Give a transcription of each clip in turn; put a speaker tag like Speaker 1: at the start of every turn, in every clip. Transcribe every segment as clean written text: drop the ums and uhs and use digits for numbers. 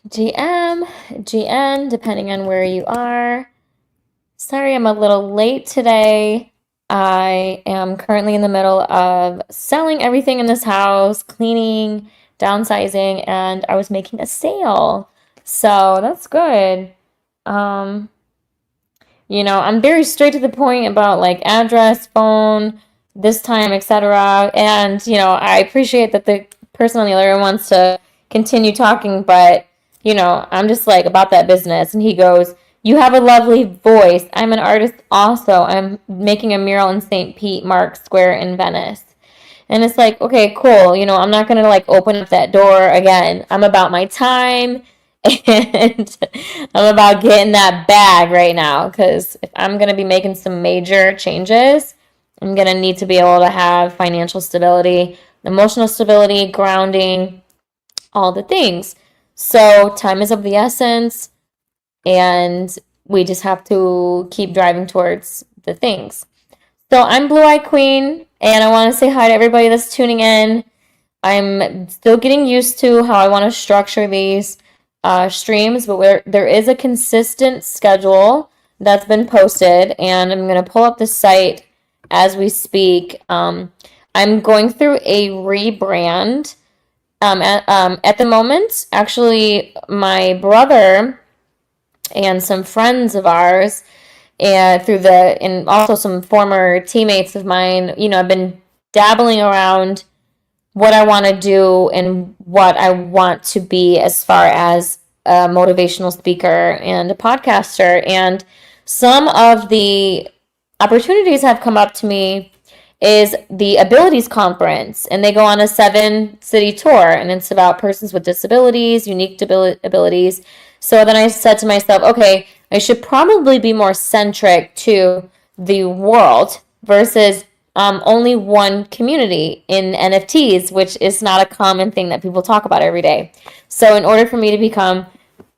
Speaker 1: GM, GN, depending on where you are. Sorry, I'm a little late today. I am currently in the middle of selling everything in this house, cleaning, downsizing, and I was making a sale. So that's good. Um, I'm very straight to the point about like address, phone, this time, etc. And, I appreciate that the person on the other end wants to continue talking, but, I'm just like about that business. And he goes, "You have a lovely voice. I'm an artist also. I'm making a mural in St. Pete Mark Square in Venice." And it's like, okay, cool. I'm not going to like open up that door again. I'm about my time and I'm about getting that bag right now because if I'm going to be making some major changes, I'm going to need to be able to have financial stability, emotional stability, grounding, all the things. So, time is of the essence, and we just have to keep driving towards the things. So I'm Blue Eye Queen, and I want to say hi to everybody that's tuning in. I'm still getting used to how I want to structure these streams, but there is a consistent schedule that's been posted, and I'm going to pull up the site as we speak. I'm going through a rebrand. At the moment, actually, my brother and some friends of ours and also some former teammates of mine, I've been dabbling around what I want to do and what I want to be as far as a motivational speaker and a podcaster. And some of the opportunities have come up to me is the Abilities Conference, and they go on a 7-city tour, and it's about persons with disabilities, unique abilities. So then I said to myself, okay, I should probably be more centric to the world versus only one community in NFTs, which is not a common thing that people talk about every day. So in order for me to become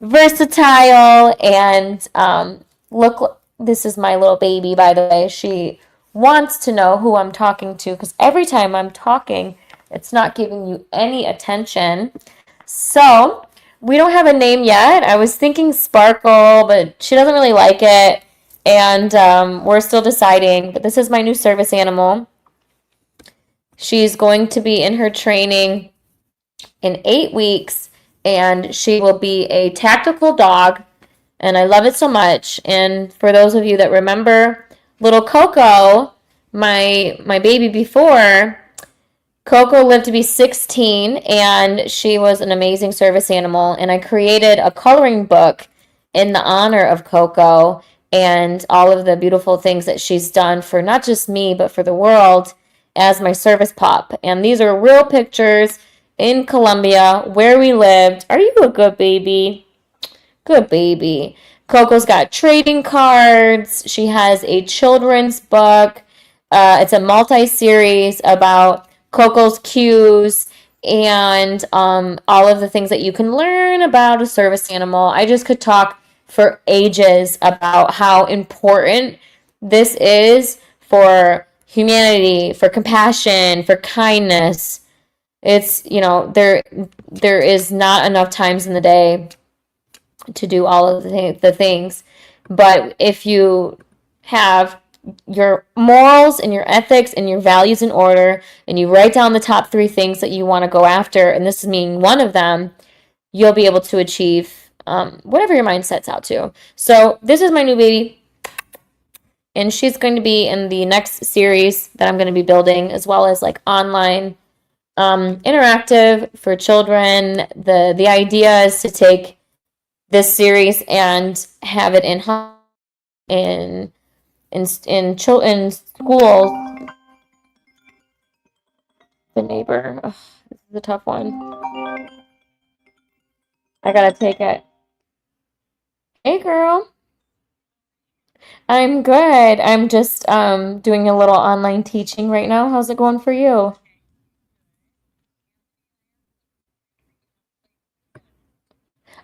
Speaker 1: versatile and look, this is my little baby, by the way. She wants to know who I'm talking to because every time I'm talking, it's not giving you any attention. So we don't have a name yet. I was thinking Sparkle, but she doesn't really like it. And we're still deciding. But this is my new service animal. She's going to be in her training in 8 weeks, and she will be a tactical dog. And I love it so much. And for those of you that remember little Coco, my baby before, Coco lived to be 16, and she was an amazing service animal. And I created a coloring book in the honor of Coco and all of the beautiful things that she's done for not just me, but for the world as my service pup. And these are real pictures in Colombia where we lived. Are you a good baby? Good baby. Coco's got trading cards. She has a children's book. It's a multi-series about Coco's cues and all of the things that you can learn about a service animal. I just could talk for ages about how important this is for humanity, for compassion, for kindness. It's, there is not enough times in the day to do all of the things. But if you have your morals and your ethics and your values in order, and you write down the top 3 things that you want to go after, and this is meaning one of them, you'll be able to achieve whatever your mind sets out to. So this is my new baby, and she's going to be in the next series that I'm going to be building, as well as like online interactive for children. The idea is to take this series and have it in in schools. The neighbor, ugh, this is a tough one. I gotta take it. Hey, girl. I'm good. I'm just doing a little online teaching right now. How's it going for you?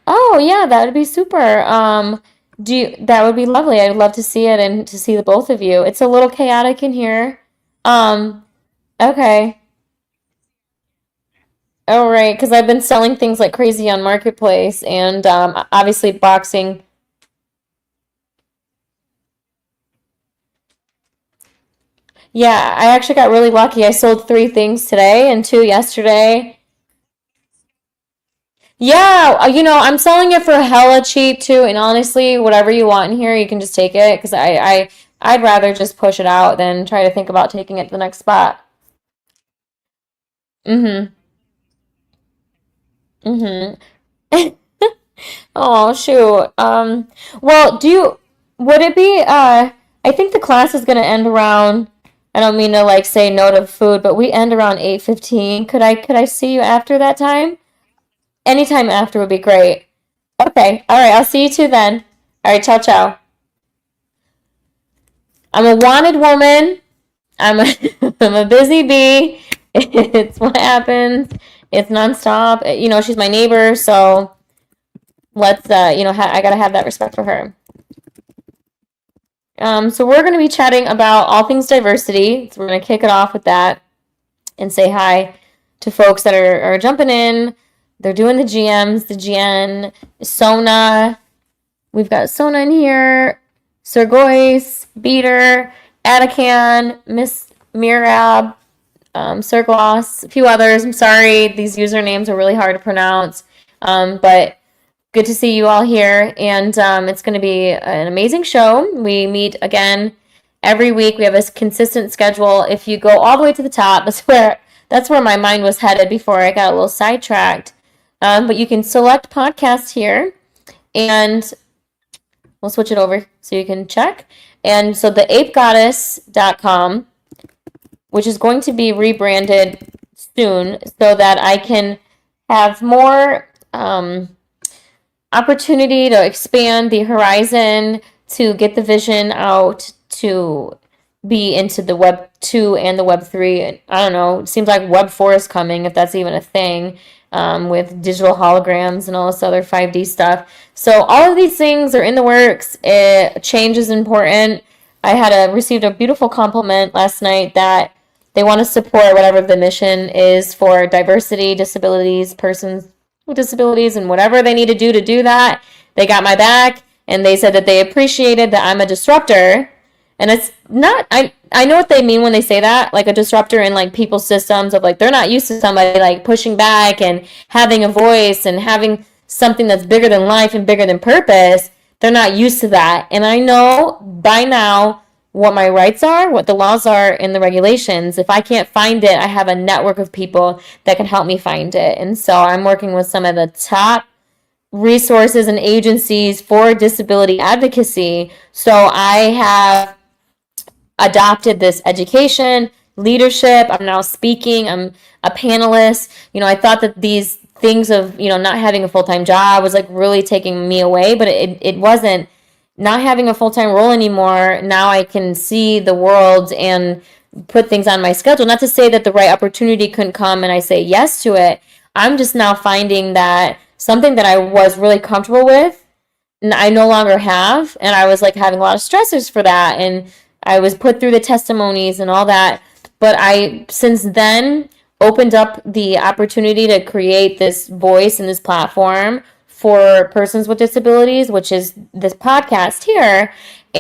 Speaker 1: Oh, yeah, that would be super. That would be lovely. I'd love to see it and to see the both of you. It's a little chaotic in here. Um, okay. Oh, right, because I've been selling things like crazy on Marketplace and obviously boxing. Yeah, I actually got really lucky. I sold three things today and two yesterday. Yeah, I'm selling it for hella cheap too, and honestly, whatever you want in here, you can just take it because I'd rather just push it out than try to think about taking it to the next spot. Mm-hmm. Mm-hmm. Oh, shoot. Well, would it be, I think the class is gonna end around, I don't mean to like say no to food, but we end around 8:15. Could I see you after that time? Anytime after would be great. Okay. All right. I'll see you two then. All right. Ciao, ciao. I'm a wanted woman. I'm a, I'm a busy bee. It's what happens. It's nonstop. She's my neighbor, so let's, I gotta have that respect for her. So we're gonna be chatting about all things diversity. So we're gonna kick it off with that and say hi to folks that are jumping in. They're doing the GMs, the GN, Sona. We've got Sona in here, Sergois, Beater, Atakan, Miss Mirab, Sergloss, a few others. I'm sorry, these usernames are really hard to pronounce. But good to see you all here. And it's going to be an amazing show. We meet again every week. We have a consistent schedule. If you go all the way to the top, that's where my mind was headed before I got a little sidetracked. But you can select podcast here, and we'll switch it over so you can check. And so the apegoddess.com, which is going to be rebranded soon so that I can have more opportunity to expand the horizon, to get the vision out, to be into the Web 2 and the Web 3. I don't know. It seems like Web 4 is coming, if that's even a thing, with digital holograms and all this other 5D stuff. So all of these things are in the works. Change is important. I received a beautiful compliment last night that they want to support whatever the mission is for diversity, disabilities, persons with disabilities, and whatever they need to do that. They got my back, and they said that they appreciated that I'm a disruptor. And it's not, I know what they mean when they say that, like a disruptor in like people's systems of like they're not used to somebody like pushing back and having a voice and having something that's bigger than life and bigger than purpose. They're not used to that. And I know by now what my rights are, what the laws are, and the regulations. If I can't find it, I have a network of people that can help me find it. And so I'm working with some of the top resources and agencies for disability advocacy. So I have adopted this education, leadership. I'm now speaking. I'm a panelist. I thought that these things of, not having a full time job was like really taking me away, but it wasn't. Not having a full time role anymore, now I can see the world and put things on my schedule. Not to say that the right opportunity couldn't come and I say yes to it. I'm just now finding that something that I was really comfortable with I no longer have. And I was like having a lot of stressors for that. And I was put through the testimonies and all that. But I, since then, opened up the opportunity to create this voice and this platform for persons with disabilities, which is this podcast here.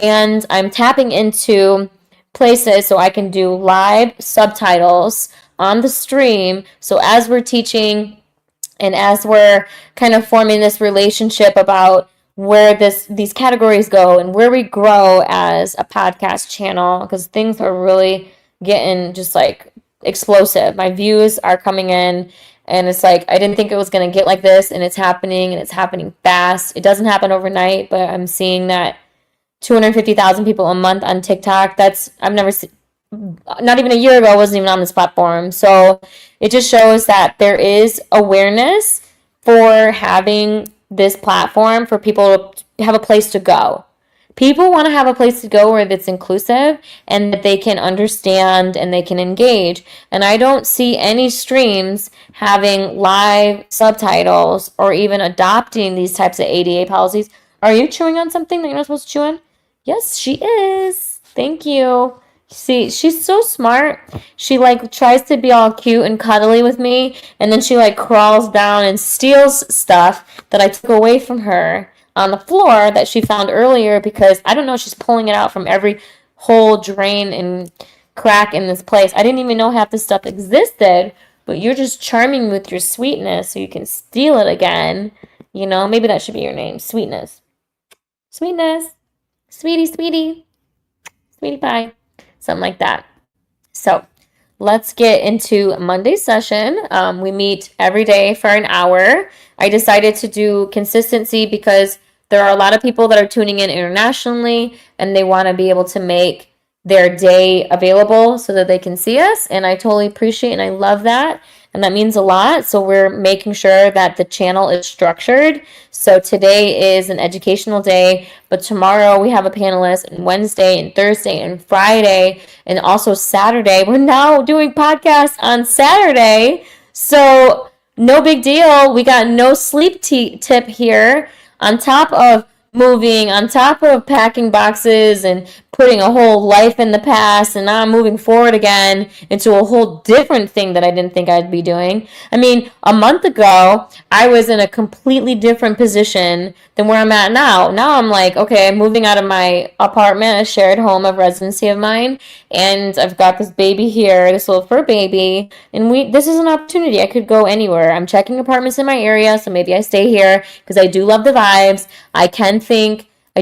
Speaker 1: And I'm tapping into places so I can do live subtitles on the stream. So as we're teaching and as we're kind of forming this relationship about where these categories go and where we grow as a podcast channel, because things are really getting just like explosive. My views are coming in, and it's like I didn't think it was going to get like this, and it's happening, and it's happening fast. It doesn't happen overnight, but I'm seeing that 250,000 people a month on TikTok. I've never seen. Not even a year ago, I wasn't even on this platform. So it just shows that there is awareness for having this platform for people to have a place to go. People want to have a place to go where it's inclusive and that they can understand and they can engage. And I don't see any streams having live subtitles or even adopting these types of ADA policies. Are you chewing on something that you're not supposed to chew on? Yes, she is. Thank you. See, she's so smart. She like tries to be all cute and cuddly with me, and then she like crawls down and steals stuff that I took away from her on the floor that she found earlier because I don't know, she's pulling it out from every hole, drain, and crack in this place. I didn't even know half this stuff existed, but you're just charming with your sweetness so you can steal it again. You know, maybe that should be your name, Sweetness. Sweetness. Sweetie, sweetie, sweetie pie. Something like that. So let's get into Monday's session. We meet every day for an hour. I decided to do consistency because there are a lot of people that are tuning in internationally and they want to be able to make their day available so that they can see us. And I totally appreciate and I love that. And that means a lot. So we're making sure that the channel is structured. So today is an educational day, but tomorrow we have a panelist, and Wednesday and Thursday and Friday, and also Saturday. We're now doing podcasts on Saturday. So no big deal. We got no sleep tip here. On top of moving, on top of packing boxes and putting a whole life in the past, and now I'm moving forward again into a whole different thing that I didn't think I'd be doing. I mean, a month ago, I was in a completely different position than where I'm at now. Now I'm like, okay, I'm moving out of my apartment, a shared home of residency of mine, and I've got this baby here, this little fur baby, and this is an opportunity. I could go anywhere. I'm checking apartments in my area, so maybe I stay here because I do love the vibes. I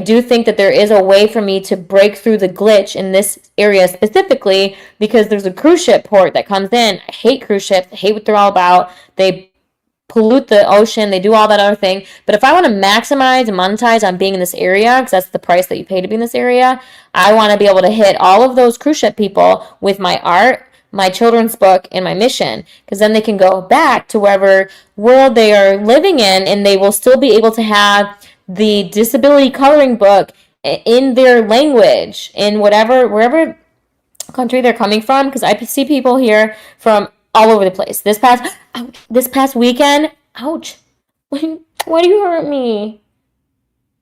Speaker 1: do think that there is a way for me to break through the glitch in this area specifically because there's a cruise ship port that comes in. I hate cruise ships. I hate what they're all about. They pollute the ocean. They do all that other thing. But if I want to maximize and monetize on being in this area, because that's the price that you pay to be in this area, I want to be able to hit all of those cruise ship people with my art, my children's book, and my mission, because then they can go back to wherever world they are living in and they will still be able to have the disability coloring book in their language in wherever country they're coming from, because I see people here from all over the place. This past weekend, ouch, why do you hurt me?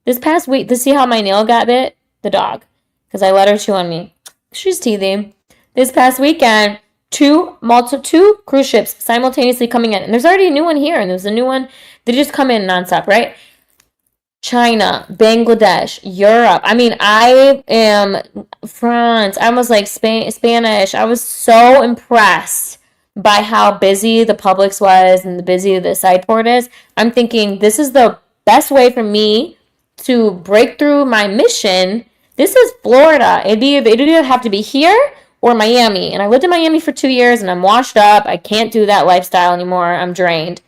Speaker 1: This past week, to see how my nail got bit, the dog, because I let her chew on me. She's teething. This past weekend, two cruise ships simultaneously coming in, and there's already a new one here, and there's a new one. They just come in nonstop, right? China, Bangladesh, Europe. I mean, I am France. I was like Spanish. I was so impressed by how busy the Publix was and the busy the side port is. I'm thinking this is the best way for me to break through my mission. This is Florida. It'd either have to be here or Miami. And I lived in Miami for 2 years and I'm washed up. I can't do that lifestyle anymore. I'm drained.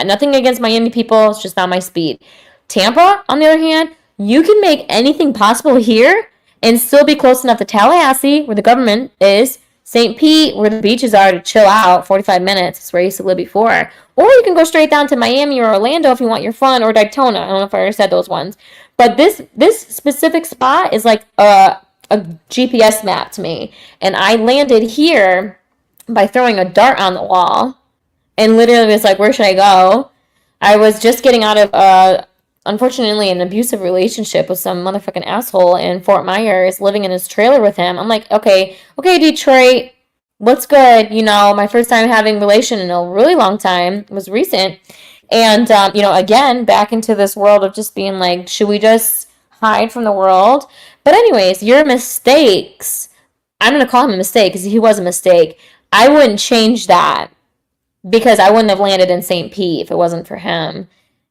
Speaker 1: Nothing against Miami people. It's just not my speed. Tampa, on the other hand, you can make anything possible here and still be close enough to Tallahassee, where the government is, St. Pete, where the beaches are, to chill out, 45 minutes. That's where I used to live before. Or you can go straight down to Miami or Orlando if you want your fun, or Daytona. I don't know if I already said those ones. But this specific spot is like a GPS map to me. And I landed here by throwing a dart on the wall and literally was like, where should I go? I was just getting out of unfortunately an abusive relationship with some motherfucking asshole in Fort Myers, living in his trailer with him. I'm like, okay, Detroit, what's good? You know, my first time having relation in a really long time. It was recent. And, again, back into this world of just being like, should we just hide from the world? But anyways, your mistakes, I'm going to call him a mistake because he was a mistake. I wouldn't change that because I wouldn't have landed in St. Pete if it wasn't for him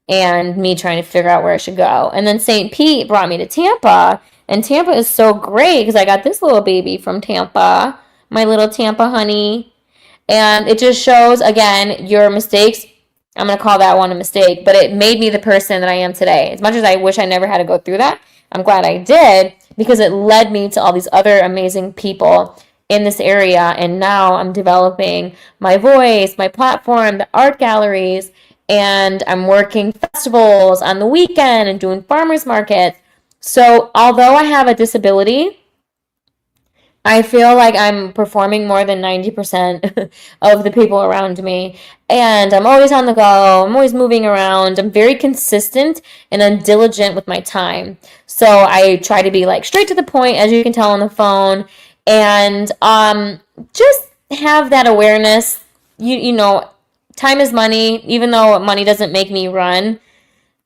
Speaker 1: and me trying to figure out where I should go. And then St. Pete brought me to Tampa, and Tampa is so great because I got this little baby from Tampa, my little Tampa honey, and it just shows, again, your mistakes. I'm going to call that one a mistake, but it made me the person that I am today. As much as I wish I never had to go through that, I'm glad I did because it led me to all these other amazing people in this area, and now I'm developing my voice, my platform, the art galleries, and I'm working festivals on the weekend and doing farmers markets. So although I have a disability, I feel like I'm performing more than 90% of the people around me. And I'm always on the go. I'm always moving around. I'm very consistent and I'm diligent with my time. So I try to be like straight to the point, as you can tell on the phone. And just have that awareness. You know, time is money. Even though money doesn't make me run,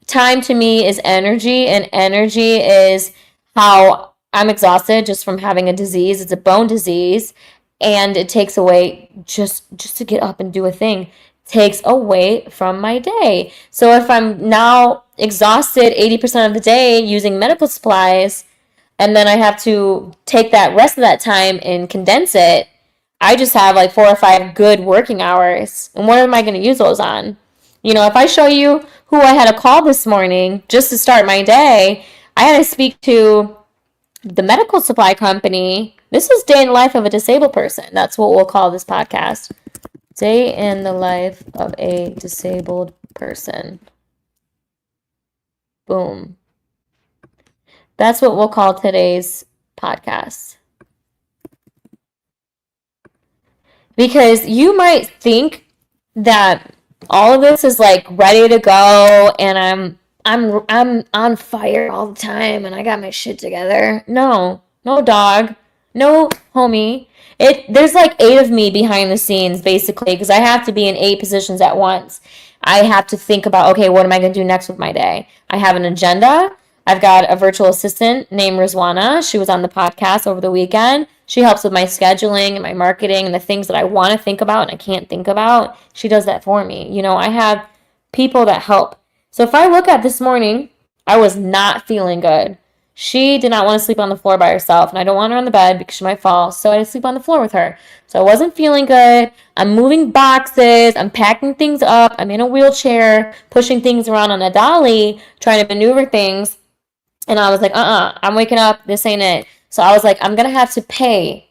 Speaker 1: time to me is energy, and energy is how I'm exhausted just from having a disease. It's a bone disease, and it takes away just to get up and do a thing takes away from my day. So if I'm now exhausted 80% of the day using medical supplies, and then I have to take that rest of that time and condense it, I just have like 4 or 5 good working hours. And what am I going to use those on? You know, if I show you who I had a call this morning just to start my day, I had to speak to the medical supply company. This is day in the life of a disabled person. That's what we'll call this podcast. Day in the life of a disabled person. Boom. That's what we'll call today's podcast. Because you might think that all of this is like ready to go and I'm on fire all the time and I got my shit together. No, no dog. No homie. There's like 8 of me behind the scenes basically because I have to be in 8 positions at once. I have to think about, okay, what am I going to do next with my day? I have an agenda. I've got a virtual assistant named Rizwana. She was on the podcast over the weekend. She helps with my scheduling and my marketing and the things that I want to think about and I can't think about. She does that for me. You know, I have people that help. So if I look at this morning, I was not feeling good. She did not want to sleep on the floor by herself, and I don't want her on the bed because she might fall, so I sleep on the floor with her. So I wasn't feeling good. I'm moving boxes. I'm packing things up. I'm in a wheelchair, pushing things around on a dolly, trying to maneuver things. And I was like, I'm waking up. This ain't it. So I was like, I'm going to have to pay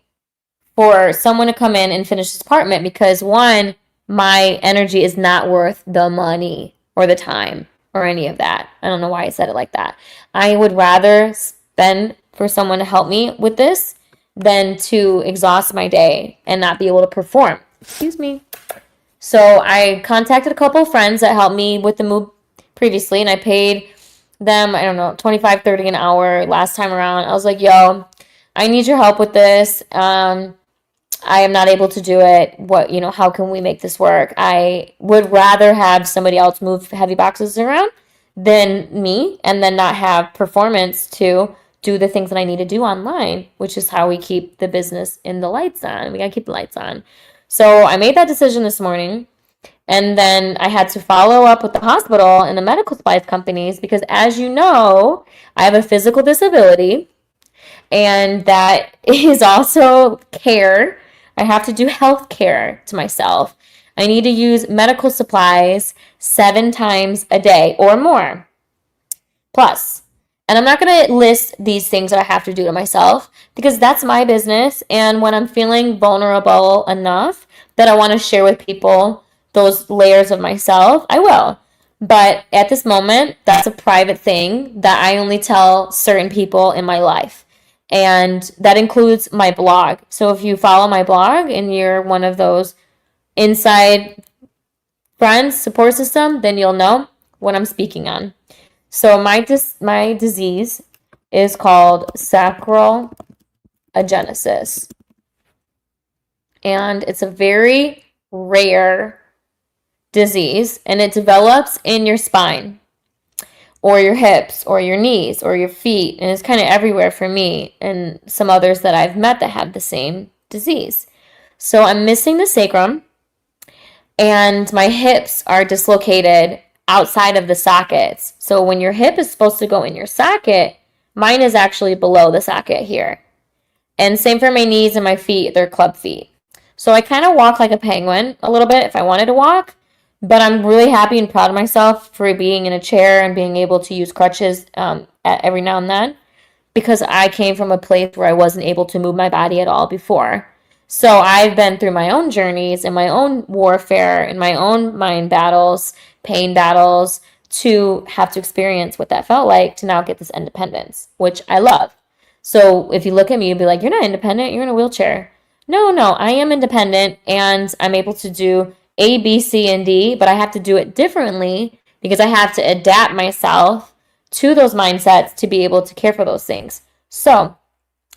Speaker 1: for someone to come in and finish this apartment because, one, my energy is not worth the money or the time or any of that. I don't know why I said it like that. I would rather spend for someone to help me with this than to exhaust my day and not be able to perform. Excuse me. So I contacted a couple of friends that helped me with the move previously, and I paid them, I don't know, 25, 30 an hour last time around. I was like, yo, I need your help with this. I am not able to do it. How can we make this work? I would rather have somebody else move heavy boxes around than me and then not have performance to do the things that I need to do online, which is how we keep the business in the lights on. We got to keep the lights on. So I made that decision this morning. And then I had to follow up with the hospital and the medical supplies companies because, as you know, I have a physical disability, and that is also care. I have to do health care to myself. I need to use medical supplies 7 times a day or more. Plus, and I'm not going to list these things that I have to do to myself because that's my business. And when I'm feeling vulnerable enough that I want to share with people those layers of myself, I will. But at this moment, that's a private thing that I only tell certain people in my life. And that includes my blog. So if you follow my blog and you're one of those inside friends, support system, then you'll know what I'm speaking on. So my disease is called sacral agenesis. And it's a very rare disease, and it develops in your spine or your hips or your knees or your feet, and it's kind of everywhere for me and some others that I've met that have the same disease. So I'm missing the sacrum, and my hips are dislocated outside of the sockets. So when your hip is supposed to go in your socket, mine is actually below the socket here. And same for my knees and my feet, they're club feet. So I kind of walk like a penguin a little bit if I wanted to walk. But I'm really happy and proud of myself for being in a chair and being able to use crutches every now and then because I came from a place where I wasn't able to move my body at all before. So I've been through my own journeys and my own warfare and my own mind battles, pain battles to have to experience what that felt like to now get this independence, which I love. So if you look at me, you'll be like, you're not independent, you're in a wheelchair. No, I am independent and I'm able to do A, B, C, and D, but I have to do it differently because I have to adapt myself to those mindsets to be able to care for those things. So,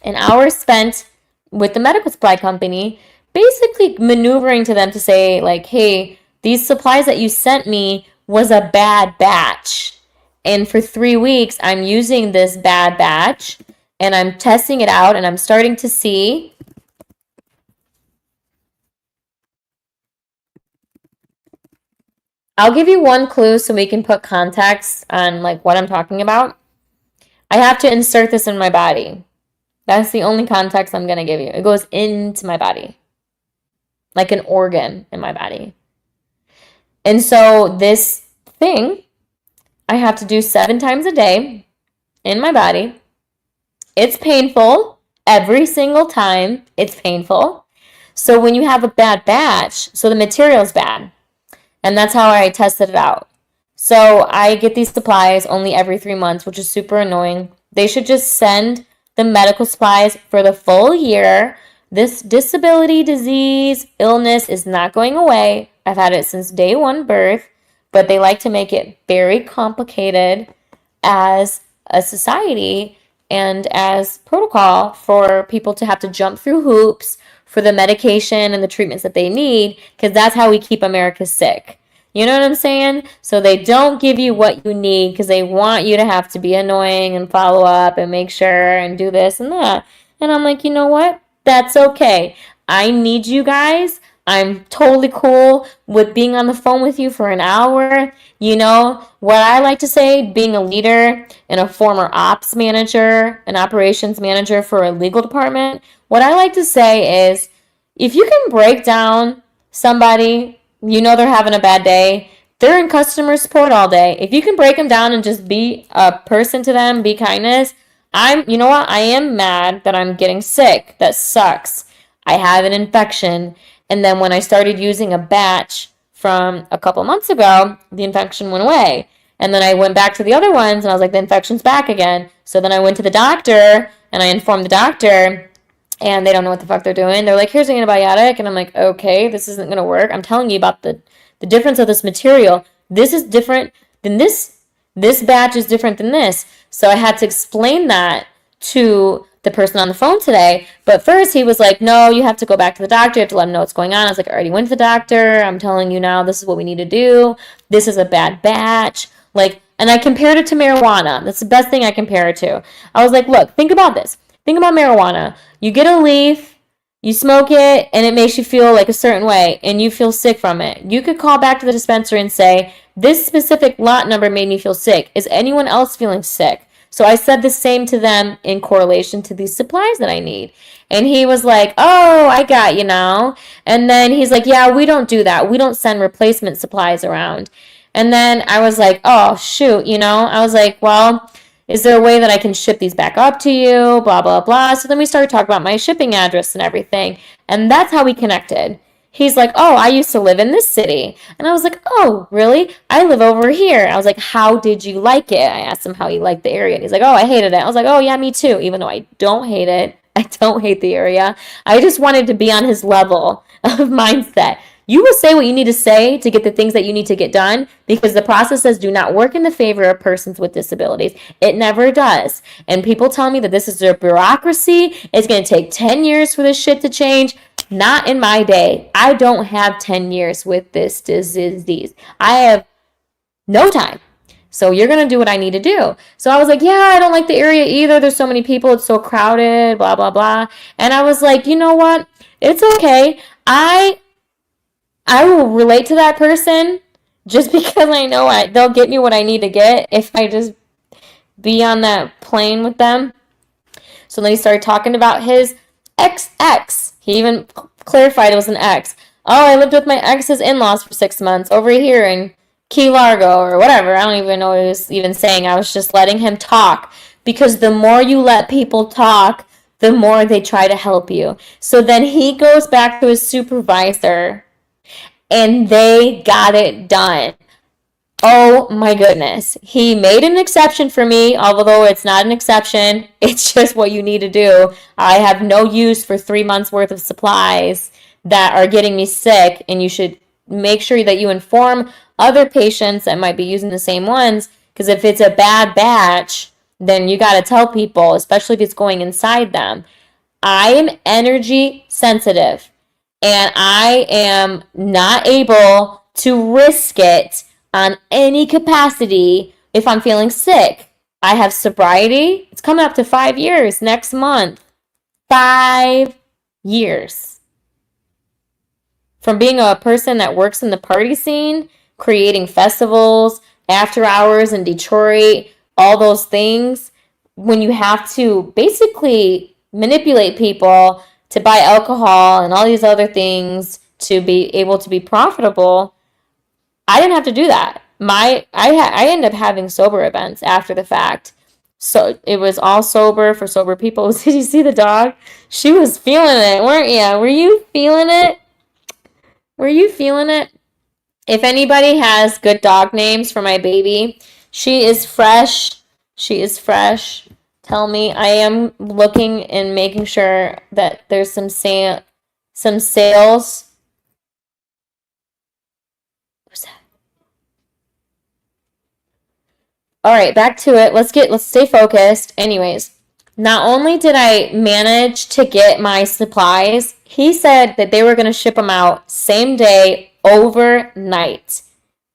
Speaker 1: an hour spent with the medical supply company, basically maneuvering to them to say, like, hey, these supplies that you sent me was a bad batch. And for 3 weeks, I'm using this bad batch and I'm testing it out and I'm starting to see. I'll give you one clue so we can put context on like what I'm talking about. I have to insert this in my body. That's the only context I'm going to give you. It goes into my body, like an organ in my body. And so this thing I have to do 7 times a day in my body. It's painful every single time. It's painful. So when you have a bad batch, so the material's bad. And that's how I tested it out. So I get these supplies only every 3 months, which is super annoying. They should just send the medical supplies for the full year. This disability, disease, illness is not going away. I've had it since day one birth, but they like to make it very complicated as a society and as protocol for people to have to jump through hoops for the medication and the treatments that they need, because that's how we keep America sick. You know what I'm saying? So they don't give you what you need because they want you to have to be annoying and follow up and make sure and do this and that. And I'm like, you know what? That's okay. I need you guys. I'm totally cool with being on the phone with you for an hour. You know, what I like to say, being a leader and a former ops manager, an operations manager for a legal department, what I like to say is if you can break down somebody, you know they're having a bad day, they're in customer support all day. If you can break them down and just be a person to them, be kindness, you know what? I am mad that I'm getting sick. That sucks. I have an infection. And then when I started using a batch from a couple months ago, the infection went away. And then I went back to the other ones and I was like, the infection's back again. So then I went to the doctor and I informed the doctor and they don't know what the fuck they're doing. They're like, here's an antibiotic. And I'm like, okay, this isn't going to work. I'm telling you about the difference of this material. This is different than this. This batch is different than this. So I had to explain that to the person on the phone today. But first he was like, no, you have to go back to the doctor. You have to let him know what's going on. I was like, I already went to the doctor. I'm telling you now, this is what we need to do. This is a bad batch. Like, and I compared it to marijuana. That's the best thing I compare it to. I was like, look, think about this. Think about marijuana. You get a leaf, you smoke it, and it makes you feel like a certain way, and you feel sick from it. You could call back to the dispensary and say, this specific lot number made me feel sick. Is anyone else feeling sick? So I said the same to them in correlation to these supplies that I need. And he was like, oh, I got you now. And then he's like, yeah, we don't do that. We don't send replacement supplies around. And then I was like, oh, shoot, you know? I was like, well, is there a way that I can ship these back up to you? Blah, blah, blah. So then we started talking about my shipping address and everything. And that's how we connected. He's like, oh, I used to live in this city. And I was like, oh, really? I live over here. I was like, how did you like it? I asked him how he liked the area. And he's like, oh, I hated it. I was like, oh, yeah, me too. Even though I don't hate it. I don't hate the area. I just wanted to be on his level of mindset. You will say what you need to say to get the things that you need to get done because the processes do not work in the favor of persons with disabilities. It never does. And people tell me that this is a bureaucracy. It's going to take 10 years for this shit to change. Not in my day. I don't have 10 years with this disease. I have no time. So you're going to do what I need to do. So I was like, yeah, I don't like the area either. There's so many people. It's so crowded, blah, blah, blah. And I was like, you know what? It's okay. I will relate to that person just because I know they'll get me what I need to get if I just be on that plane with them. So then he started talking about his ex. He even clarified it was an ex. Oh, I lived with my ex's in-laws for 6 months over here in Key Largo or whatever. I don't even know what he was even saying. I was just letting him talk because the more you let people talk, the more they try to help you. So then he goes back to his supervisor and they got it done. Oh my goodness. He made an exception for me, although it's not an exception. It's just what you need to do. I have no use for 3 months worth of supplies that are getting me sick, and you should make sure that you inform other patients that might be using the same ones, because if it's a bad batch, then you got to tell people, especially if it's going inside them. I am energy sensitive and I am not able to risk it on any capacity if I'm feeling sick. I have sobriety. It's coming up to 5 years next month. 5 years. From being a person that works in the party scene, creating festivals, after hours in Detroit, all those things, when you have to basically manipulate people to buy alcohol and all these other things to be able to be profitable, I didn't have to do that. I ended up having sober events after the fact. So it was all sober for sober people. Did you see the dog? She was feeling it, weren't you? Were you feeling it? Were you feeling it? If anybody has good dog names for my baby, she is fresh. She is fresh. Tell me. I am looking and making sure that there's some sales. What's that? All right, back to it. Let's stay focused. Anyways, not only did I manage to get my supplies, he said that they were going to ship them out same day, overnight.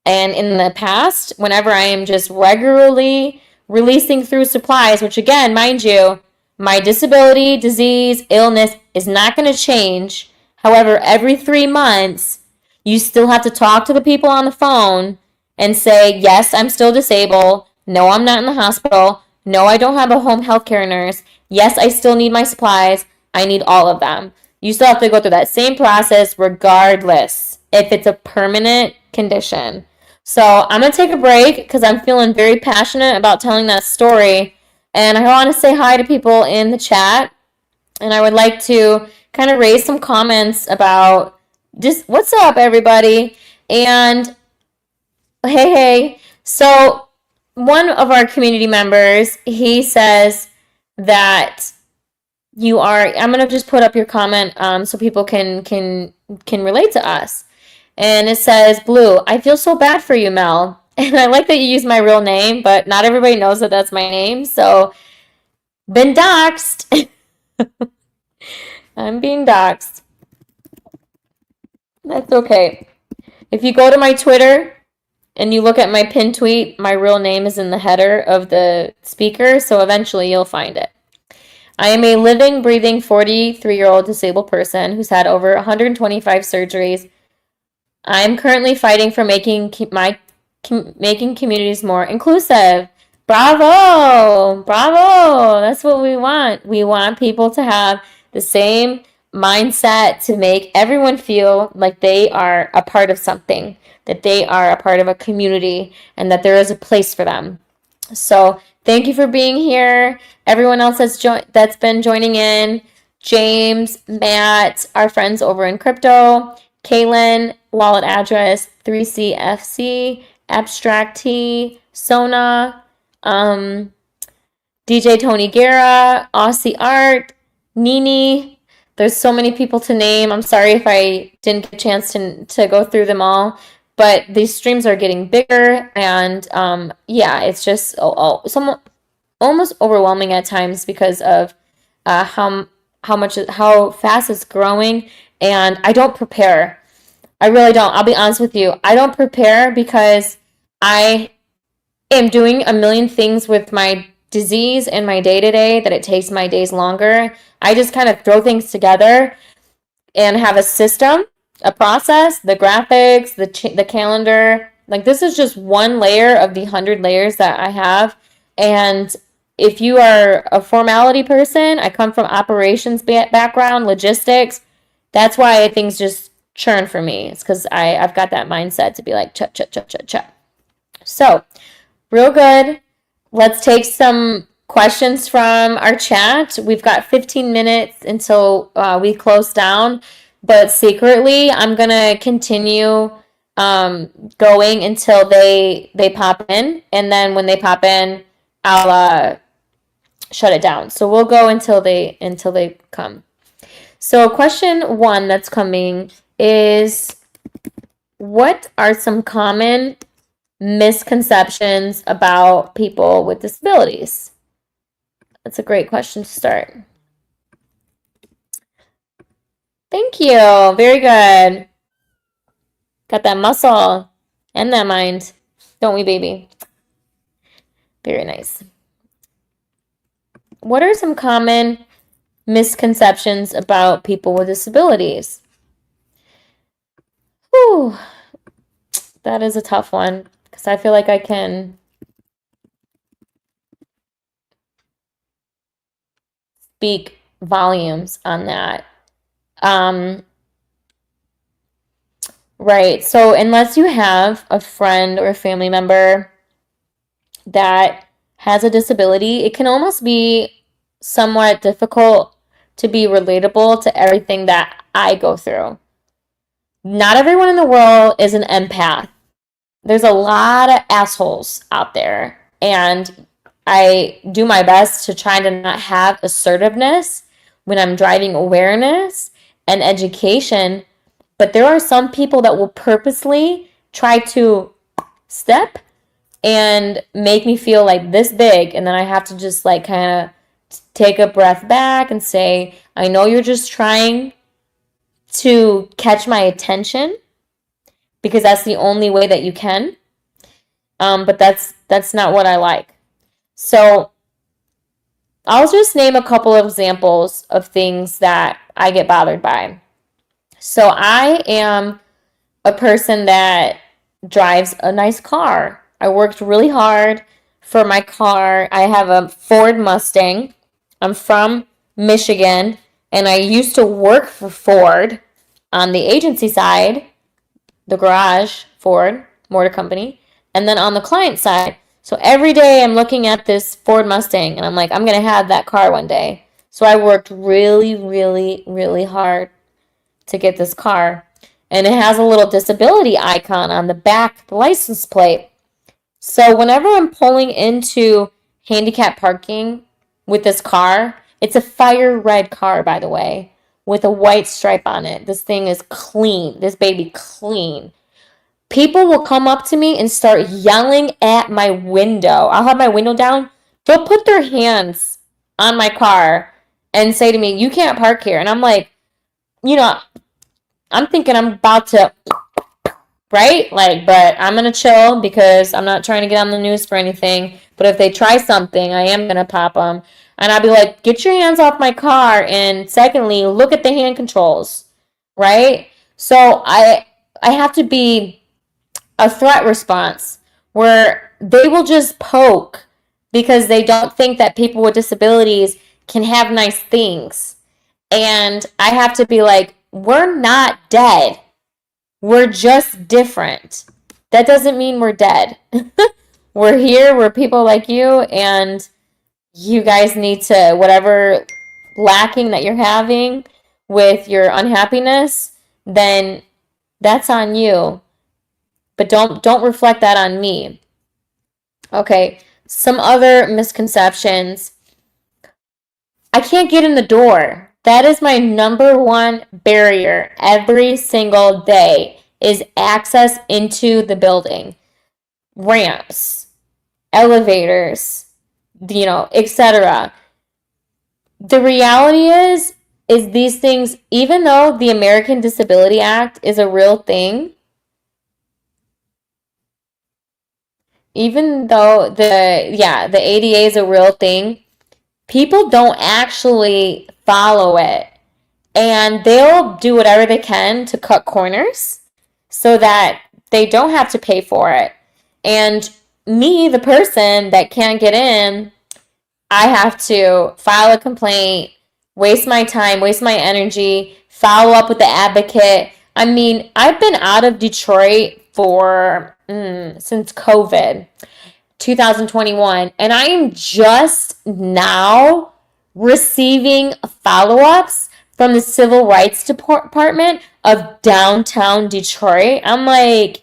Speaker 1: And in the past, whenever I am just regularly releasing through supplies, which again, mind you, my disability, disease, illness is not going to change. However, every 3 months, you still have to talk to the people on the phone and say, yes, I'm still disabled. No, I'm not in the hospital. No, I don't have a home health care nurse. Yes, I still need my supplies. I need all of them. You still have to go through that same process regardless if it's a permanent condition. So I'm going to take a break because I'm feeling very passionate about telling that story. And I want to say hi to people in the chat. And I would like to kind of raise some comments about just what's up, everybody. And hey. So one of our community members, he says that you are, I'm going to just put up your comment so people can relate to us. And it says, Blue, I feel so bad for you, Mel. And I like that you use my real name, but not everybody knows that that's my name. So, been doxxed. I'm being doxxed. That's okay. If you go to my Twitter and you look at my pinned tweet, my real name is in the header of the speaker, so eventually you'll find it. I am a living, breathing 43-year-old disabled person who's had over 125 surgeries. I'm currently fighting for making communities more inclusive. Bravo! Bravo! That's what we want. We want people to have the same mindset to make everyone feel like they are a part of something, that they are a part of a community, and that there is a place for them. So thank you for being here. Everyone else that's been joining in. James, Matt, our friends over in crypto, Kaylin, wallet address 3CFC, Abstract T, Sona, DJ Tony Guerra, Aussie Art, Nini. There's so many people to name. I'm sorry if I didn't get a chance to go through them all. But these streams are getting bigger, and yeah, it's just somewhat almost overwhelming at times because of how fast it's growing, and I don't prepare. I really don't. I'll be honest with you. I don't prepare because I am doing a million things with my disease and my day to day that it takes my days longer. I just kind of throw things together and have a system, a process, the graphics, the calendar. Like this is just one layer of the 100 layers that I have. And if you are a formality person, I come from operations background, logistics. That's why things just churn for me. It's because I've got that mindset to be like, chut, chut, chut, chut, chut. So, real good. Let's take some questions from our chat. We've got 15 minutes until we close down. But secretly, I'm going to continue going until they pop in. And then when they pop in, I'll shut it down. So we'll go until they come. So question 1 that's coming is, what are some common misconceptions about people with disabilities? That's a great question to start. Thank you. Very good. Got that muscle and that mind. Don't we, baby? Very nice. What are some common misconceptions about people with disabilities? Whew, that is a tough one because I feel like I can speak volumes on that. Right. So unless you have a friend or a family member that has a disability, it can almost be somewhat difficult to be relatable to everything that I go through. Not everyone in the world is an empath. There's a lot of assholes out there, and I do my best to try to not have assertiveness when I'm driving awareness and education, but there are some people that will purposely try to step and make me feel like this big, and then I have to just like kind of take a breath back and say, I know you're just trying to catch my attention because that's the only way that you can. But that's not what I like. So I'll just name a couple of examples of things that I get bothered by. So I am a person that drives a nice car. I worked really hard for my car. I have a Ford Mustang. I'm from Michigan, and I used to work for Ford on the agency side, the garage, Ford Motor Company, and then on the client side. So every day I'm looking at this Ford Mustang, and I'm like, I'm going to have that car one day. So I worked really, really, really hard to get this car. And it has a little disability icon on the back, the license plate. So whenever I'm pulling into handicap parking with this car, it's a fire red car, by the way, with a white stripe on it. This thing is clean. This baby clean. People will come up to me and start yelling at my window. I'll have my window down. They'll put their hands on my car and say to me, you can't park here. And I'm like, you know, I'm thinking I'm about to, right? Like, but I'm going to chill because I'm not trying to get on the news for anything. But if they try something, I am going to pop them. And I'll be like, get your hands off my car. And secondly, look at the hand controls, right? So I have to be a threat response where they will just poke because they don't think that people with disabilities can have nice things. And I have to be like, we're not dead. We're just different. That doesn't mean we're dead. We're here. We're people like you. And you guys need to, whatever lacking that you're having with your unhappiness, then that's on you. But don't reflect that on me. Okay, some other misconceptions. I can't get in the door. That is my number one barrier every single day is access into the building. Ramps, elevators, etc. The reality is these things, even though the American Disability Act is a real thing, even though the ADA is a real thing, people don't actually follow it. And they'll do whatever they can to cut corners so that they don't have to pay for it. And me, the person that can't get in, I have to file a complaint, waste my time, waste my energy, follow up with the advocate. I mean, I've been out of Detroit for since COVID, 2021, and I am just now receiving follow-ups from the Civil Rights Department of downtown Detroit. I'm like,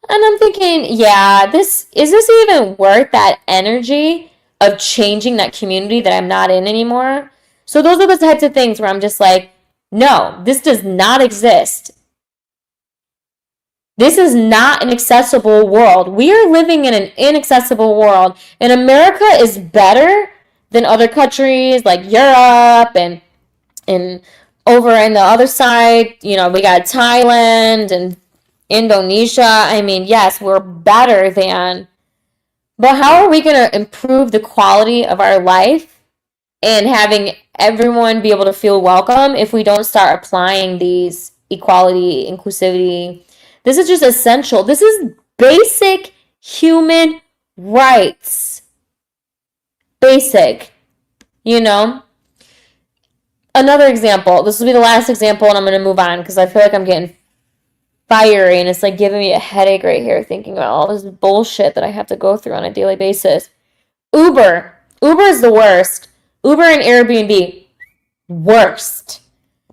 Speaker 1: and I'm thinking, yeah, is this even worth that energy of changing that community that I'm not in anymore? So those are the types of things where I'm just like, no, this does not exist. This is not an accessible world. We are living in an inaccessible world. And America is better than other countries like Europe and over in the other side, we got Thailand and Indonesia. I mean, yes, we're better than, but how are we going to improve the quality of our life and having everyone be able to feel welcome if we don't start applying these equality, inclusivity? This is just essential. This is basic human rights. Basic, you know? Another example. This will be the last example, and I'm going to move on because I feel like I'm getting fiery and it's like giving me a headache right here thinking about all this bullshit that I have to go through on a daily basis. Uber. Uber is the worst. Uber and Airbnb, worst.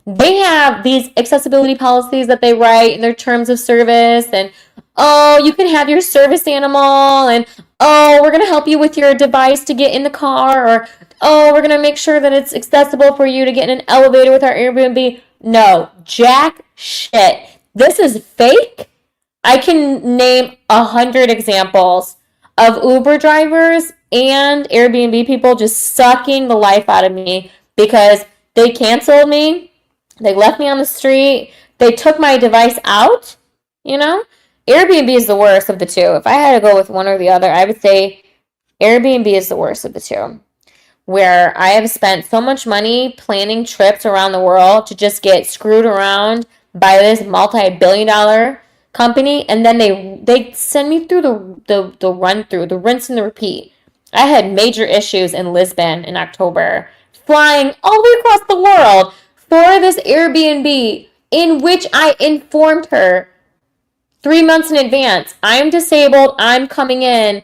Speaker 1: They have these accessibility policies that they write in their terms of service, and oh, you can have your service animal, and oh, we're gonna help you with your device to get in the car, or oh, we're gonna make sure that it's accessible for you to get in an elevator with our Airbnb. No, jack shit. This is fake. I can name 100 examples of Uber drivers and Airbnb people just sucking the life out of me because they canceled me. They left me on the street. They took my device out, Airbnb is the worst of the two. If I had to go with one or the other, I would say Airbnb is the worst of the two. Where I have spent so much money planning trips around the world to just get screwed around by this multi-billion-dollar company, and then they send me through the run-through, the rinse and the repeat. I had major issues in Lisbon in October, flying all the way across the world for this Airbnb in which I informed her 3 months in advance. I'm disabled. I'm coming in.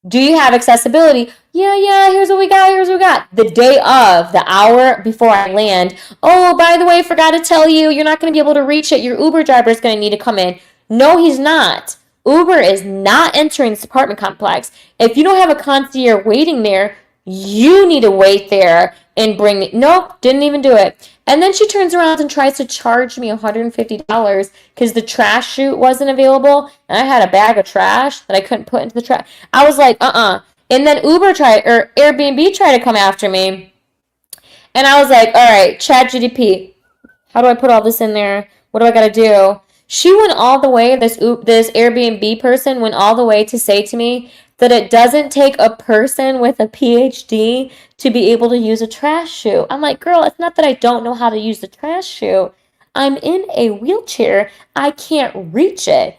Speaker 1: Do you have accessibility? Yeah, here's what we got. The day of, the hour before I land. Oh, by the way, forgot to tell you, you're not going to be able to reach it. Your Uber driver is going to need to come in. No, he's not. Uber is not entering this apartment complex. If you don't have a concierge waiting there, you need to wait there and bring me. Nope, didn't even do it. And then she turns around and tries to charge me $150 because the trash chute wasn't available. And I had a bag of trash that I couldn't put into the trash. I was like, And then Airbnb tried to come after me. And I was like, all right, ChatGPT, how do I put all this in there? What do I got to do? She went all the way, this Airbnb person went all the way to say to me that it doesn't take a person with a PhD to be able to use a trash chute. I'm like, girl, it's not that I don't know how to use the trash chute. I'm in a wheelchair. I can't reach it.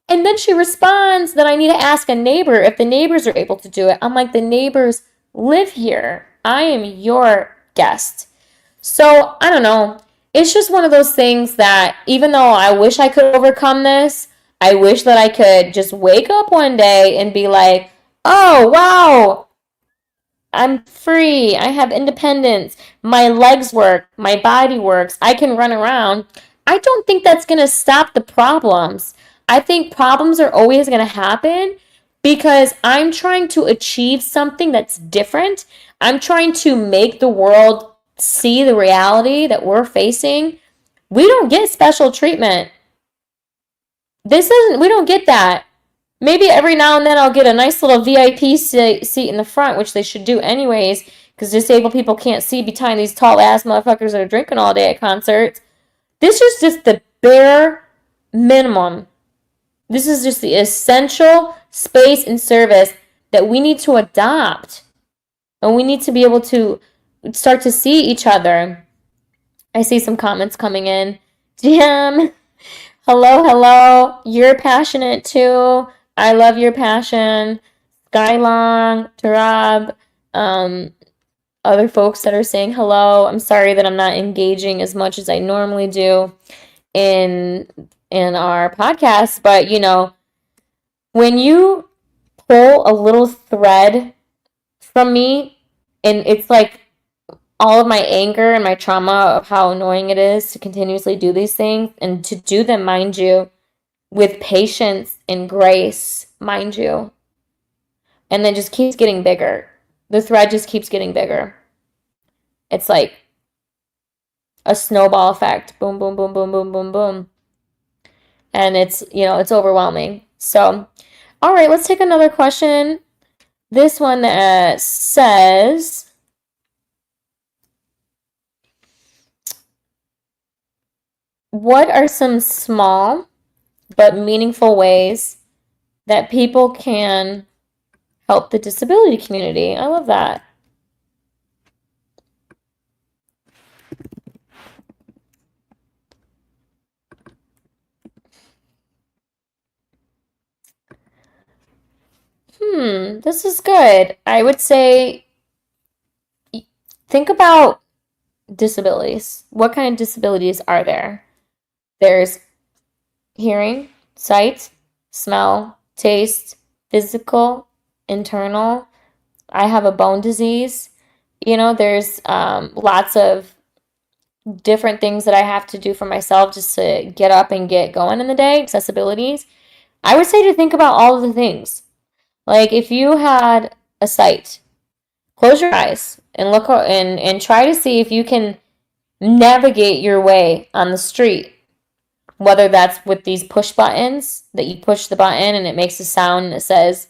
Speaker 1: And then she responds that I need to ask a neighbor if the neighbors are able to do it. I'm like, the neighbors live here. I am your guest. So, I don't know. It's just one of those things that even though I wish I could overcome this, I wish that I could just wake up one day and be like, oh, wow, I'm free. I have independence. My legs work. My body works. I can run around. I don't think that's going to stop the problems. I think problems are always going to happen because I'm trying to achieve something that's different. I'm trying to make the world see the reality that we're facing. We don't get special treatment. We don't get that. Maybe every now and then I'll get a nice little VIP seat in the front, which they should do anyways, because disabled people can't see behind these tall ass motherfuckers that are drinking all day at concerts. This is just the bare minimum. This is just the essential space and service that we need to adopt. And we need to be able to start to see each other. I see some comments coming in. Jim, hello. You're passionate too. I love your passion. Skylong, Tarab, other folks that are saying hello. I'm sorry that I'm not engaging as much as I normally do in our podcast, but when you pull a little thread from me, and it's like all of my anger and my trauma of how annoying it is to continuously do these things and to do them, mind you, with patience and grace, mind you, and then just keeps getting bigger. The thread just keeps getting bigger. It's like a snowball effect. Boom, boom, boom, boom, boom, boom, boom. And it's overwhelming. So, all right, let's take another question. This one says, what are some small but meaningful ways that people can help the disability community? I love that. This is good. I would say think about disabilities. What kind of disabilities are there? There's hearing, sight, smell, taste, physical, internal. I have a bone disease. There's lots of different things that I have to do for myself just to get up and get going in the day, accessibilities. I would say to think about all of the things. Like if you had a sight, close your eyes and look and try to see if you can navigate your way on the street. Whether that's with these push buttons that you push the button and it makes a sound and it says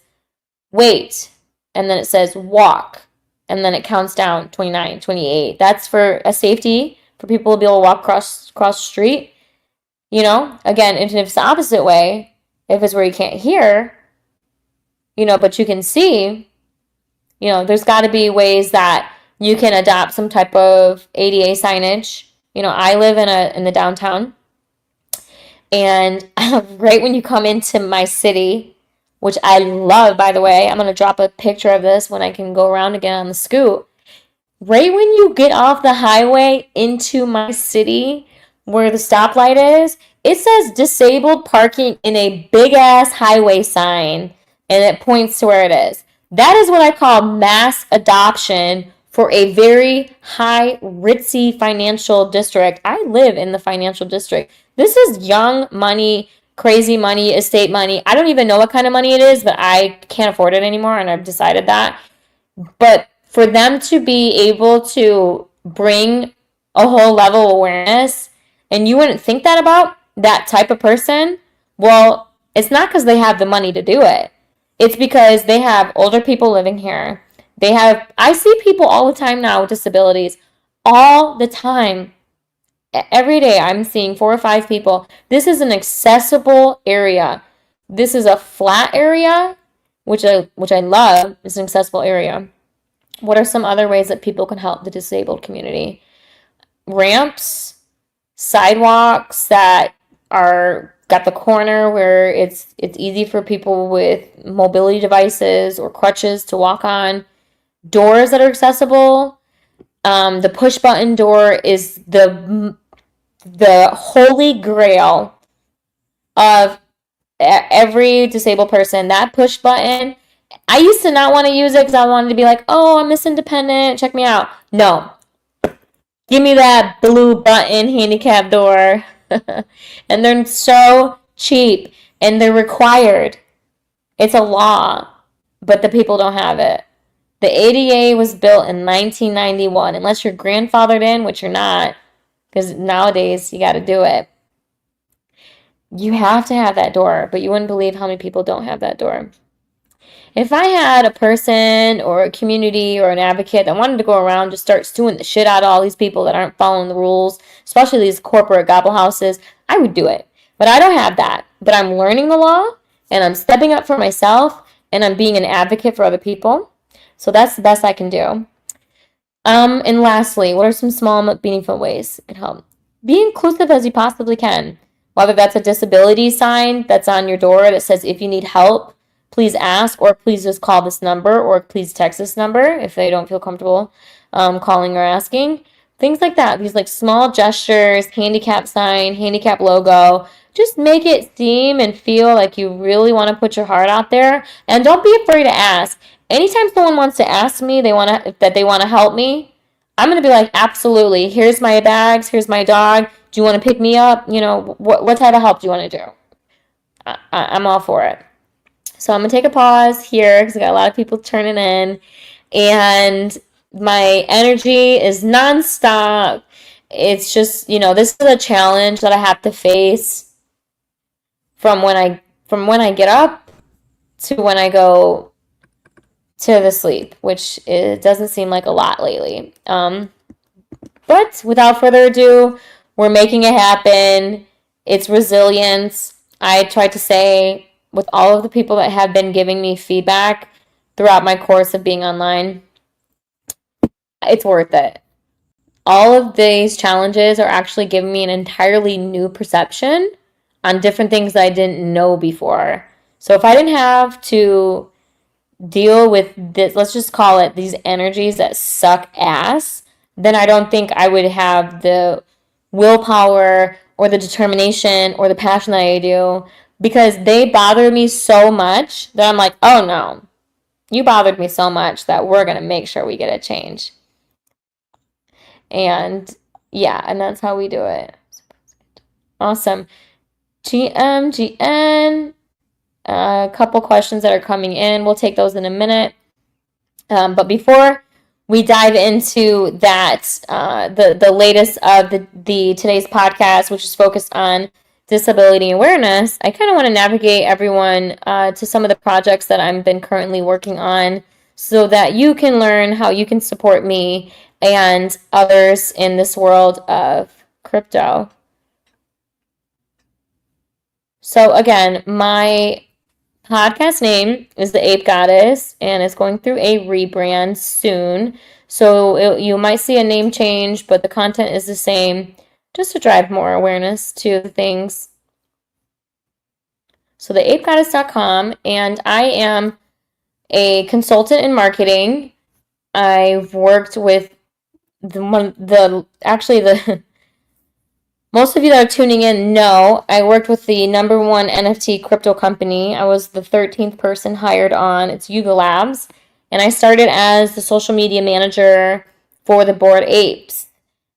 Speaker 1: wait, and then it says walk, and then it counts down 29, 28. That's for a safety for people to be able to walk across the street. Again, and if it's the opposite way, if it's where you can't hear, but you can see, there's got to be ways that you can adopt some type of ADA signage. I live in the downtown, and right when you come into my city, which I love, by the way, I'm gonna drop a picture of this when I can go around again on the scoot. Right when you get off the highway into my city, where the stoplight is, it says disabled parking in a big ass highway sign, and it points to where it is. That is what I call mass adoption for a very high, ritzy financial district. I live in the financial district. This is young money, crazy money, estate money. I don't even know what kind of money it is, but I can't afford it anymore, and I've decided that. But for them to be able to bring a whole level of awareness, and you wouldn't think that about that type of person, well, it's not because they have the money to do it. It's because they have older people living here. I see people all the time now with disabilities, all the time. Every day I'm seeing 4 or 5 people. This is an accessible area. This is a flat area, which I love. It's an accessible area. What are some other ways that people can help the disabled community? Ramps, sidewalks that are got the corner where it's easy for people with mobility devices or crutches to walk on. Doors that are accessible. The push button door is the holy grail of every disabled person. That push button, I used to not want to use it because I wanted to be like, oh, I'm Miss Independent, check me out. No, give me that blue button handicap door. And they're so cheap and they're required. It's a law, but the people don't have it. The ADA was built in 1991. Unless you're grandfathered in, which you're not, because nowadays you got to do it. You have to have that door, but you wouldn't believe how many people don't have that door. If I had a person or a community or an advocate that wanted to go around just start suing the shit out of all these people that aren't following the rules, especially these corporate gobble houses, I would do it. But I don't have that. But I'm learning the law and I'm stepping up for myself and I'm being an advocate for other people. So that's the best I can do. And lastly, what are some small but meaningful ways it can help? Be inclusive as you possibly can. Whether that's a disability sign that's on your door that says if you need help, please ask, or please just call this number, or please text this number if they don't feel comfortable calling or asking. Things like that. These like small gestures, handicap sign, handicap logo. Just make it seem and feel like you really want to put your heart out there, and don't be afraid to ask. Anytime someone wants to ask me they want to help me, I'm gonna be like, absolutely. Here's my bags. Here's my dog. Do you want to pick me up? What type of help do you want to do? I'm all for it. So I'm gonna take a pause here because I got a lot of people turning in, and my energy is nonstop. It's just, this is a challenge that I have to face from when I get up to when I go to the sleep, which it doesn't seem like a lot lately. But without further ado, We're making it happen. It's resilience. I try to say with all of the people that have been giving me feedback throughout my course of being online, it's worth it. All of these challenges are actually giving me an entirely new perception on different things that I didn't know before. So if I didn't have to deal with this, let's just call it these energies that suck ass, then I don't think I would have the willpower or the determination or the passion that I do, because they bother me so much that I'm like, oh no, you bothered me so much that we're going to make sure we get a change. And yeah, and that's how we do it. Awesome. GN, a couple questions that are coming in. We'll take those in a minute. But before we dive into that, the latest of the today's podcast, which is focused on disability awareness, I kind of want to navigate everyone to some of the projects that I've been currently working on, so that you can learn how you can support me and others in this world of crypto. So again, my podcast name is The Ape Goddess, and it's going through a rebrand soon. So you might see a name change, but the content is the same, just to drive more awareness to the things. So theapegoddess.com, and I am a consultant in marketing. I've worked with the most of you that are tuning in know I worked with the number one NFT crypto company. I was the 13th person hired on. It's Yuga Labs. And I started as the social media manager for the Bored Apes.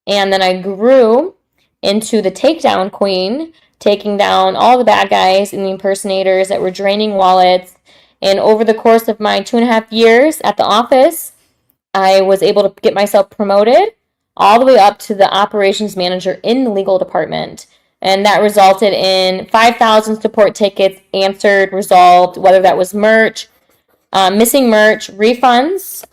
Speaker 1: And then I grew into the takedown queen, taking down all the bad guys and the impersonators that were draining wallets. And over the course of my 2.5 years at the office, I was able to get myself promoted all the way up to the operations manager in the legal department. And that resulted in 5,000 support tickets answered, resolved, whether that was merch, missing merch, refunds,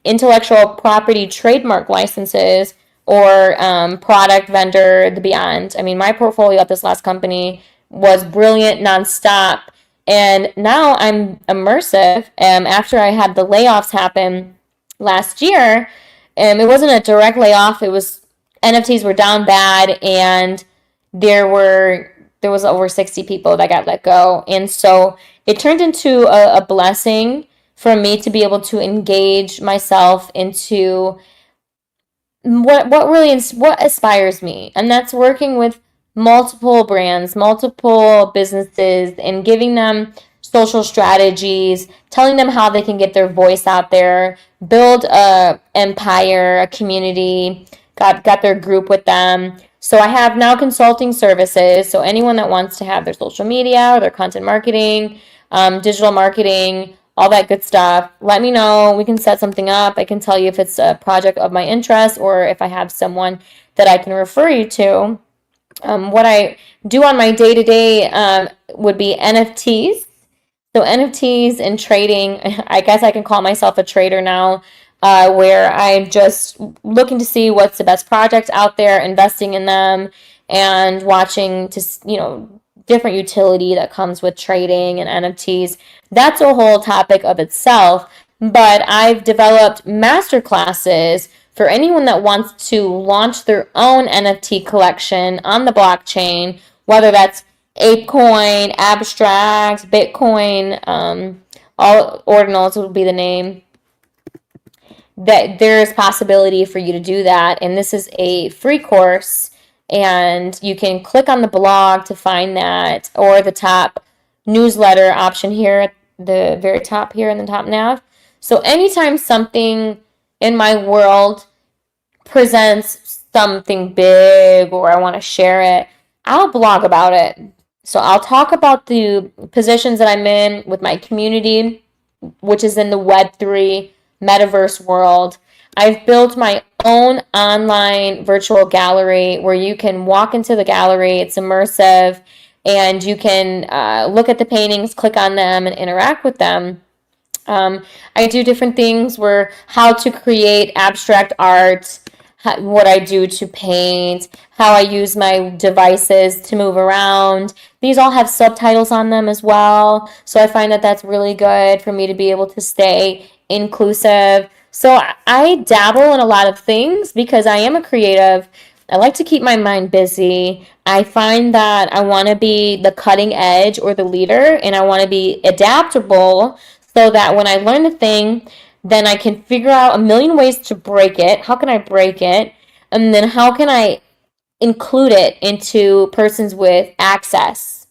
Speaker 1: intellectual property trademark licenses, or product vendor, the beyond. I mean, my portfolio at this last company was brilliant, nonstop. And now I'm immersive. After I had the layoffs happen last year, it wasn't a direct layoff. It was NFTs were down bad, and there was over 60 people that got let go. And so it turned into a blessing for me to be able to engage myself into what aspires me, and that's working with multiple brands, multiple businesses, and giving them social strategies, telling them how they can get their voice out there, build a empire, a community, got their group with them. So I have now consulting services. So anyone that wants to have their social media or their content marketing, digital marketing, all that good stuff, let me know. We can set something up. I can tell you if it's a project of my interest or if I have someone that I can refer you to. What I do on my day-to-day would be NFTs. So NFTs and trading, I guess I can call myself a trader now, where I'm just looking to see what's the best projects out there, investing in them, and watching to, different utility that comes with trading and NFTs. That's a whole topic of itself, but I've developed master classes for anyone that wants to launch their own NFT collection on the blockchain, whether that's ApeCoin, Abstract, Bitcoin, all ordinals would be the name. That there's possibility for you to do that, and this is a free course, and you can click on the blog to find that, or the top newsletter option here at the very top here in the top nav. So anytime something in my world presents something big or I want to share it, I'll blog about it. So I'll talk about the positions that I'm in with my community, which is in the Web3 metaverse world. I've built my own online virtual gallery where you can walk into the gallery. It's immersive, and you can look at the paintings, click on them, and interact with them. I do different things where how to create abstract art, what I do to paint, how I use my devices to move around. These all have subtitles on them as well. So I find that that's really good for me to be able to stay inclusive. So I dabble in a lot of things because I am a creative. I like to keep my mind busy. I find that I want to be the cutting edge or the leader, and I want to be adaptable so that when I learn the thing, then I can figure out a million ways to break it. How can I break it? And then how can I include it into persons with access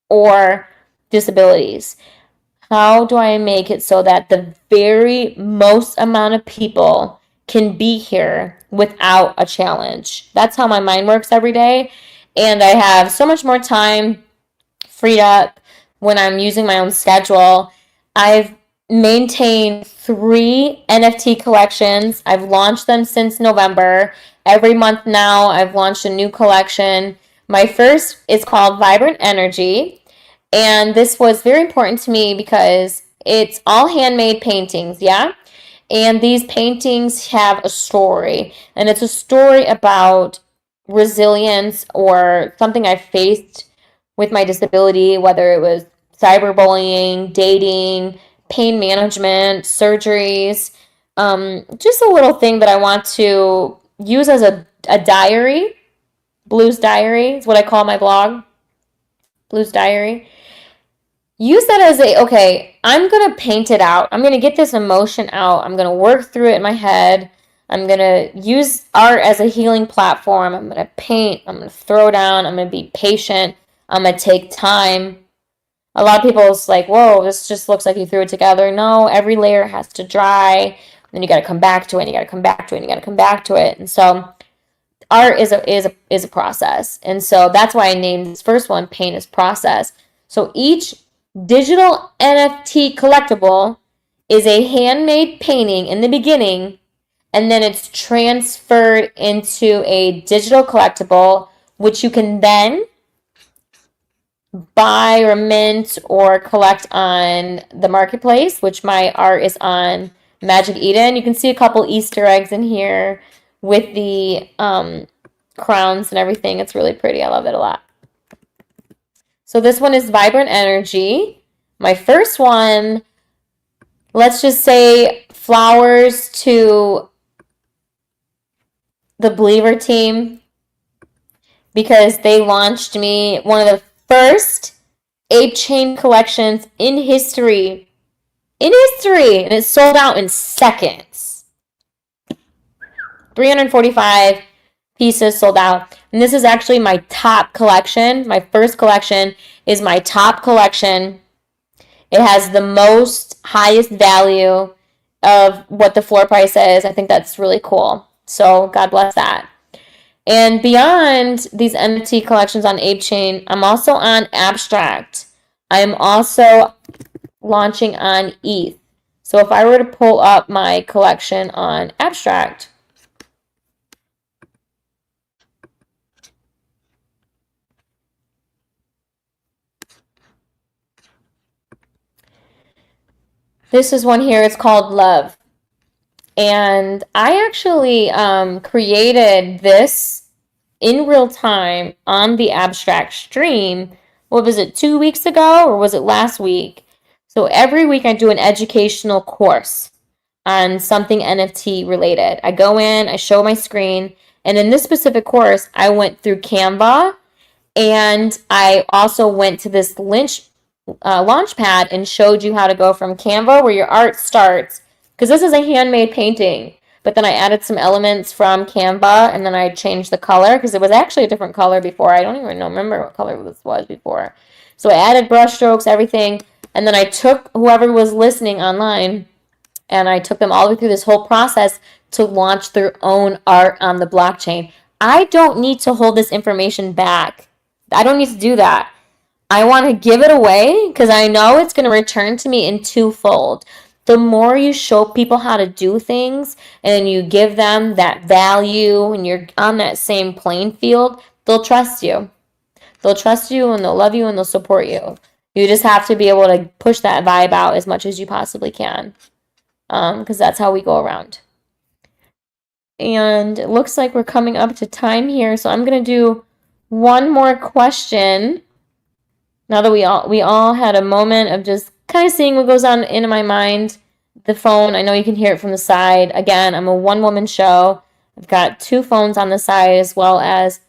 Speaker 1: or disabilities? How do I make it so that the very most amount of people can be here without a challenge? That's how my mind works every day. And I have so much more time freed up when I'm using my own schedule. I've maintained 3 NFT collections. I've launched them since November. Every month now, I've launched a new collection. My first is called Vibrant Energy. And this was very important to me because it's all handmade paintings, yeah? And these paintings have a story. And it's a story about resilience or something I faced with my disability, whether it was cyberbullying, dating, pain management, surgeries. Just a little thing that I want to use as a diary. Blues Diary is what I call my blog. Blues Diary. Use that as okay, I'm going to paint it out. I'm going to get this emotion out. I'm going to work through it in my head. I'm going to use art as a healing platform. I'm going to paint. I'm going to throw down. I'm going to be patient. I'm going to take time. A lot of people is like, whoa, this just looks like you threw it together. No, every layer has to dry. Then you got to come back to it. And you got to come back to it. And you got to come back to it. And so art is a process. And so that's why I named this first one Paint is Process. So each digital NFT collectible is a handmade painting in the beginning, and then it's transferred into a digital collectible, which you can then buy or mint or collect on the marketplace, which my art is on Magic Eden. You can see a couple Easter eggs in here with the crowns and everything. It's really pretty. I love it a lot. So this one is Vibrant Energy. My first one, let's just say flowers to the Believer team because they launched me one of the first ape chain collections in history. In history! And it sold out in seconds. 345 pieces sold out. And this is actually my top collection. My first collection is my top collection. It has the most highest value of what the floor price is. I think that's really cool. So God bless that. And beyond these NFT collections on ApeChain, I'm also on Abstract. I am also launching on ETH. So if I were to pull up my collection on Abstract, this is one here. It's called Love. And I actually created this in real time on the Abstract stream. What was it, 2 weeks ago or was it last week? So every week I do an educational course on something NFT related. I go in, I show my screen, and in this specific course, I went through Canva, and I also went to this launch pad and showed you how to go from Canva, where your art starts, because this is a handmade painting. But then I added some elements from Canva, and then I changed the color, because it was actually a different color before. I don't even remember what color this was before. So I added brush strokes, everything, and then I took whoever was listening online, and I took them all the way through this whole process to launch their own art on the blockchain. I don't need to hold this information back. I don't need to do that. I want to give it away because I know it's going to return to me in twofold. The more you show people how to do things and you give them that value and you're on that same playing field, they'll trust you. They'll trust you and they'll love you and they'll support you. You just have to be able to push that vibe out as much as you possibly can, because that's how we go around. And it looks like we're coming up to time here, so I'm gonna do one more question. Now that we all had a moment of just kind of seeing what goes on in my mind. The phone, I know you can hear it from the side. Again, I'm a one-woman show. I've got 2 phones on the side as well as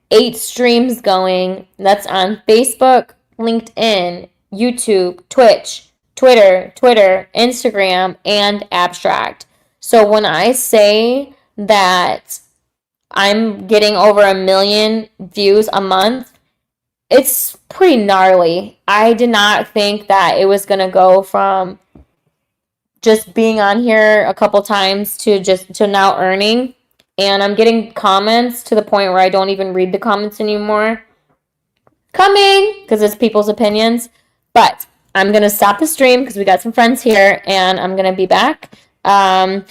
Speaker 1: 8 streams going. That's on Facebook, LinkedIn, YouTube, Twitch, Twitter, Instagram, and Abstract. So when I say that I'm getting over 1 million views a month, it's pretty gnarly. I did not think that it was going to go from just being on here a couple times to now earning. And I'm getting comments to the point where I don't even read the comments anymore. Coming, because it's people's opinions. But I'm going to stop the stream because we got some friends here, and I'm going to be back at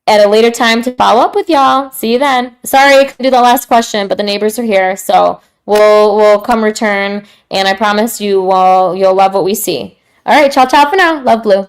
Speaker 1: a later time to follow up with y'all. See you then. Sorry I couldn't do the last question, but the neighbors are here, so we'll come return, and I promise you'll love what we see. All right, ciao for now. Love, Blue.